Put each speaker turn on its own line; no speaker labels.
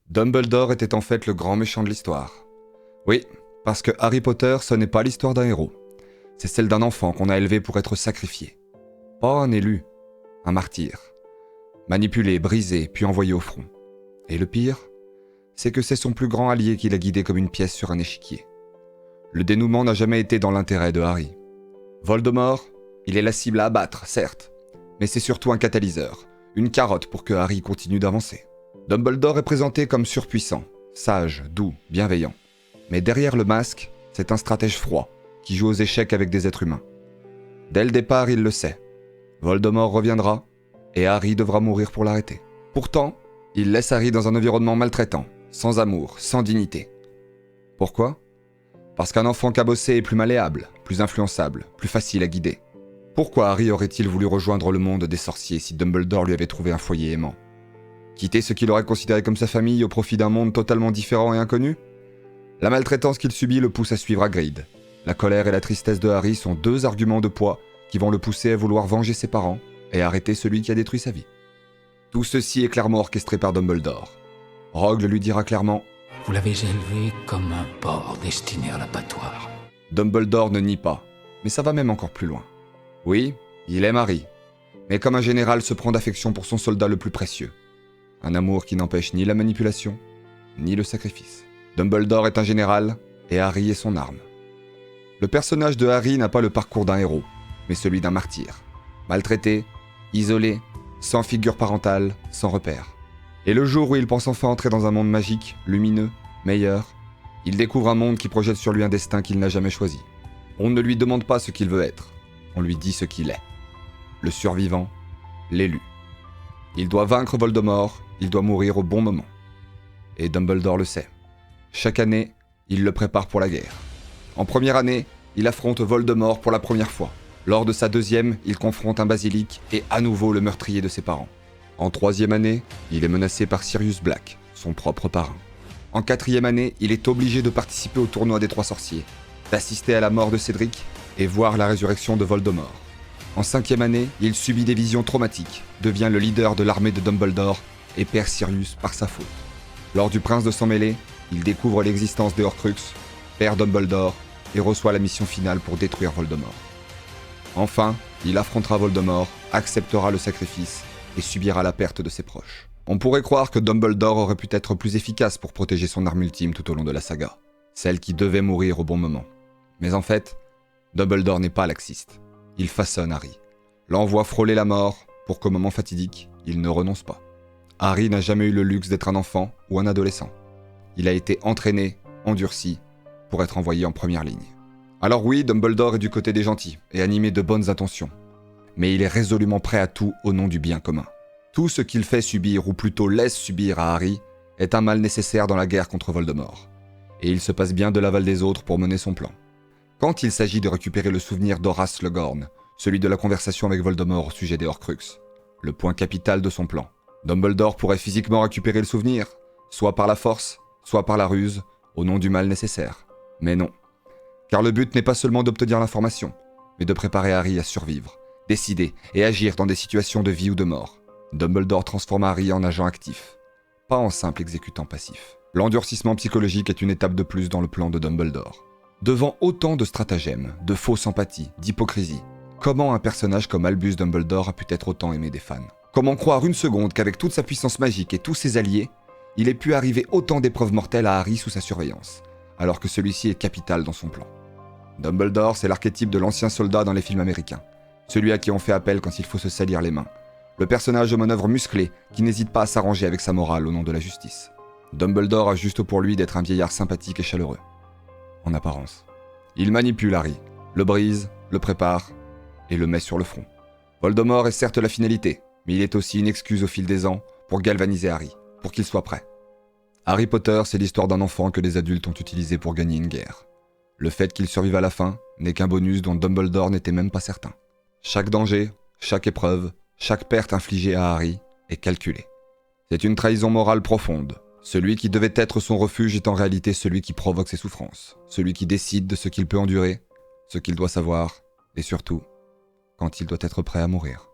Dumbledore était en fait le grand méchant de l'histoire. Oui, parce que Harry Potter, ce n'est pas l'histoire d'un héros. C'est celle d'un enfant qu'on a élevé pour être sacrifié. Pas un élu, un martyr. Manipulé, brisé, puis envoyé au front. Et le pire, c'est que c'est son plus grand allié qui l'a guidé comme une pièce sur un échiquier. Le dénouement n'a jamais été dans l'intérêt de Harry. Voldemort, il est la cible à abattre, certes, mais c'est surtout un catalyseur, une carotte pour que Harry continue d'avancer. Dumbledore est présenté comme surpuissant, sage, doux, bienveillant. Mais derrière le masque, c'est un stratège froid, qui joue aux échecs avec des êtres humains. Dès le départ, il le sait. Voldemort reviendra, et Harry devra mourir pour l'arrêter. Pourtant, il laisse Harry dans un environnement maltraitant, sans amour, sans dignité. Pourquoi ? Parce qu'un enfant cabossé est plus malléable, plus influençable, plus facile à guider. Pourquoi Harry aurait-il voulu rejoindre le monde des sorciers si Dumbledore lui avait trouvé un foyer aimant ? Quitter ce qu'il aurait considéré comme sa famille au profit d'un monde totalement différent et inconnu ? La maltraitance qu'il subit le pousse à suivre Hagrid. La colère et la tristesse de Harry sont deux arguments de poids qui vont le pousser à vouloir venger ses parents et arrêter celui qui a détruit sa vie. Tout ceci est clairement orchestré par Dumbledore. Rogue lui dira clairement
Vous l'avez élevé comme un porc destiné à l'abattoir.
Dumbledore ne nie pas, mais ça va même encore plus loin. Oui, il aime Harry, mais comme un général se prend d'affection pour son soldat le plus précieux. Un amour qui n'empêche ni la manipulation, ni le sacrifice. Dumbledore est un général, et Harry est son arme. Le personnage de Harry n'a pas le parcours d'un héros, mais celui d'un martyr. Maltraité, isolé, sans figure parentale, sans repère. Et le jour où il pense enfin entrer dans un monde magique, lumineux, meilleur, il découvre un monde qui projette sur lui un destin qu'il n'a jamais choisi. On ne lui demande pas ce qu'il veut être, on lui dit ce qu'il est. Le survivant, l'élu. Il doit vaincre Voldemort, il doit mourir au bon moment. Et Dumbledore le sait. Chaque année, il le prépare pour la guerre. En première année, il affronte Voldemort pour la première fois. Lors de sa deuxième, il confronte un basilic et à nouveau le meurtrier de ses parents. En troisième année, il est menacé par Sirius Black, son propre parrain. En quatrième année, il est obligé de participer au tournoi des 3 sorciers, d'assister à la mort de Cédric et voir la résurrection de Voldemort. En cinquième année, il subit des visions traumatiques, devient le leader de l'armée de Dumbledore et perd Sirius par sa faute. Lors du Prince de Sang Mêlé, il découvre l'existence des Horcruxes, perd Dumbledore et reçoit la mission finale pour détruire Voldemort. Enfin, il affrontera Voldemort, acceptera le sacrifice et subira la perte de ses proches. On pourrait croire que Dumbledore aurait pu être plus efficace pour protéger son arme ultime tout au long de la saga, celle qui devait mourir au bon moment. Mais en fait, Dumbledore n'est pas laxiste. Il façonne Harry, l'envoie frôler la mort pour qu'au moment fatidique, il ne renonce pas. Harry n'a jamais eu le luxe d'être un enfant ou un adolescent. Il a été entraîné, endurci, pour être envoyé en première ligne. Alors oui, Dumbledore est du côté des gentils et animé de bonnes intentions. Mais il est résolument prêt à tout au nom du bien commun. Tout ce qu'il fait subir, ou plutôt laisse subir à Harry, est un mal nécessaire dans la guerre contre Voldemort. Et il se passe bien de l'aval des autres pour mener son plan. Quand il s'agit de récupérer le souvenir d'Horace Slughorn, celui de la conversation avec Voldemort au sujet des Horcruxes, le point capital de son plan, Dumbledore pourrait physiquement récupérer le souvenir, soit par la force, soit par la ruse, au nom du mal nécessaire. Mais non. Car le but n'est pas seulement d'obtenir l'information, mais de préparer Harry à survivre, décider et agir dans des situations de vie ou de mort. Dumbledore transforme Harry en agent actif, pas en simple exécutant passif. L'endurcissement psychologique est une étape de plus dans le plan de Dumbledore. Devant autant de stratagèmes, de fausse empathie, d'hypocrisie, comment un personnage comme Albus Dumbledore a pu être autant aimé des fans ? Comment croire une seconde qu'avec toute sa puissance magique et tous ses alliés, il ait pu arriver autant d'épreuves mortelles à Harry sous sa surveillance, alors que celui-ci est capital dans son plan ? Dumbledore, c'est l'archétype de l'ancien soldat dans les films américains, celui à qui on fait appel quand il faut se salir les mains. Le personnage aux manœuvres musclées qui n'hésite pas à s'arranger avec sa morale au nom de la justice. Dumbledore a juste pour lui d'être un vieillard sympathique et chaleureux. En apparence. Il manipule Harry, le brise, le prépare et le met sur le front. Voldemort est certes la finalité, mais il est aussi une excuse au fil des ans pour galvaniser Harry, pour qu'il soit prêt. Harry Potter, c'est l'histoire d'un enfant que les adultes ont utilisé pour gagner une guerre. Le fait qu'il survive à la fin n'est qu'un bonus dont Dumbledore n'était même pas certain. Chaque danger, chaque épreuve, chaque perte infligée à Harry est calculée. C'est une trahison morale profonde. Celui qui devait être son refuge est en réalité celui qui provoque ses souffrances. Celui qui décide de ce qu'il peut endurer, ce qu'il doit savoir, et surtout, quand il doit être prêt à mourir.